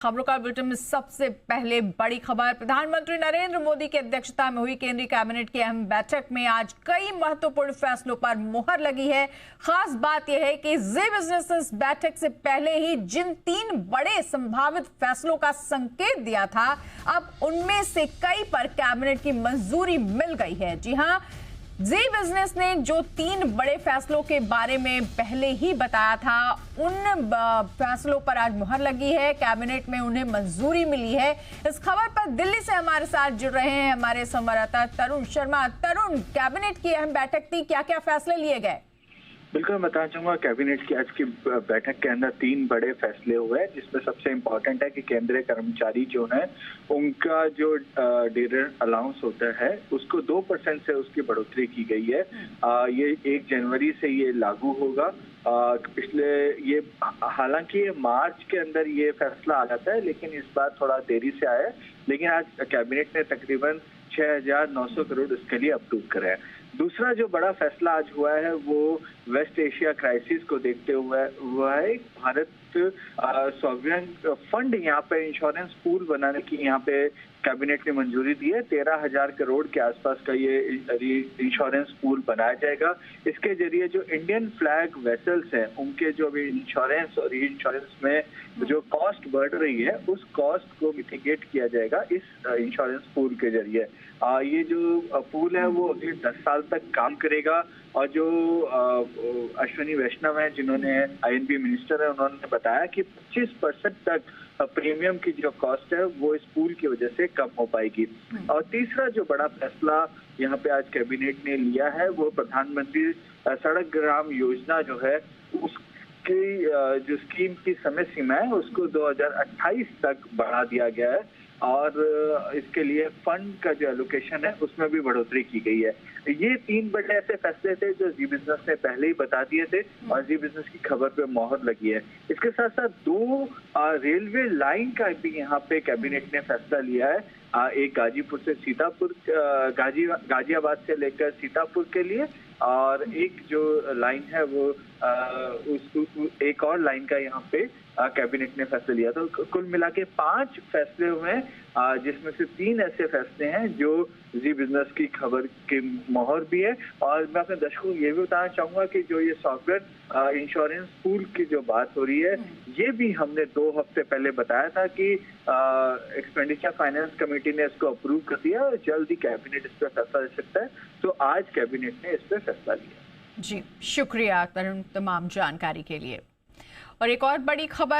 खबरों का बुलेटिन में सबसे पहले बड़ी खबर। प्रधानमंत्री नरेंद्र मोदी की अध्यक्षता में हुई केंद्रीय कैबिनेट की अहम बैठक में आज कई महत्वपूर्ण फैसलों पर मुहर लगी है। खास बात यह है कि जी बिजनेस इस बैठक से पहले ही जिन 3 बड़े संभावित फैसलों का संकेत दिया था, अब उनमें से कई पर कैबिनेट की मंजूरी मिल गई है। जी हां, जी बिजनेस ने जो 3 बड़े फैसलों के बारे में पहले ही बताया था, उन फैसलों पर आज मुहर लगी है। कैबिनेट में उन्हें मंजूरी मिली है। इस खबर पर दिल्ली से हमारे साथ जुड़ रहे हैं हमारे संवाददाता तरुण शर्मा। तरुण, कैबिनेट की अहम बैठक थी, क्या क्या फैसले लिए गए? बिल्कुल, मैं बताना चाहूंगा कैबिनेट की आज की बैठक के अंदर 3 बड़े फैसले हुए, जिसमें सबसे इम्पोर्टेंट है कि केंद्रीय कर्मचारी जो है उनका जो डिनर अलाउंस होता है उसको 2% से उसकी बढ़ोतरी की गई है। ये 1 जनवरी से ये लागू होगा। पिछले ये हालांकि ये मार्च के अंदर ये फैसला आ जाता है, लेकिन इस बार थोड़ा देरी से आया है। लेकिन आज कैबिनेट ने तकरीबन 6,900 करोड़ इसके लिए अप्रूव करे हैं। दूसरा जो बड़ा फैसला आज हुआ है वो वेस्ट एशिया क्राइसिस को देखते हुए हुआ है। भारत सॉवरेन फंड यहाँ पे इंश्योरेंस पूल बनाने की यहाँ पे कैबिनेट ने मंजूरी दी है। 13,000 करोड़ के आसपास का ये इंश्योरेंस पूल बनाया जाएगा। इसके जरिए जो इंडियन फ्लैग वेसल्स हैं उनके जो अभी इंश्योरेंस और री इंश्योरेंस में जो कॉस्ट बढ़ रही है उस कॉस्ट को मिटिगेट किया जाएगा इस इंश्योरेंस पूल के जरिए। ये जो पूल है वो अगले 10 साल तक काम करेगा। और जो अश्विनी वैष्णव हैं जिन्होंने आईएनबी मिनिस्टर है, उन्होंने बताया कि 25% तक प्रीमियम की जो कॉस्ट है वो इस पूल की वजह से कम हो पाएगी। और तीसरा जो बड़ा फैसला यहाँ पे आज कैबिनेट ने लिया है वो प्रधानमंत्री सड़क ग्राम योजना जो है उसकी जो स्कीम की समय सीमा है उसको 2028 तक बढ़ा दिया गया है। और इसके लिए फंड का जो एलोकेशन है उसमें भी बढ़ोतरी की गई है। ये 3 बड़े ऐसे फैसले थे जो जी बिजनेस ने पहले ही बता दिए थे और जी बिजनेस की खबर पे मोहर लगी है। इसके साथ साथ 2 रेलवे लाइन का भी यहाँ पे कैबिनेट ने फैसला लिया है। एक गाजीपुर से सीतापुर, गाजियाबाद से लेकर सीतापुर के लिए, और एक जो लाइन है वो एक और लाइन का यहाँ पे कैबिनेट ने फैसले लिया। तो कुल मिला के 5 फैसले हुए हैं, जिसमें से 3 ऐसे फैसले हैं जो जी बिजनेस की खबर की मोहर भी है। और मैं अपने दर्शकों को ये भी बताना चाहूंगा कि जो ये सॉफ्टवेयर इंश्योरेंस पूल की जो बात हो रही है, ये भी हमने 2 हफ्ते पहले बताया था कि एक्सपेंडिचर फाइनेंस कमेटी ने इसको अप्रूव कर दिया और जल्द ही कैबिनेट इस पर फैसला ले सकता है। तो आज कैबिनेट ने इस पर फैसला लिया। जी, शुक्रिया तरुण तमाम जानकारी के लिए। और एक और बड़ी खबर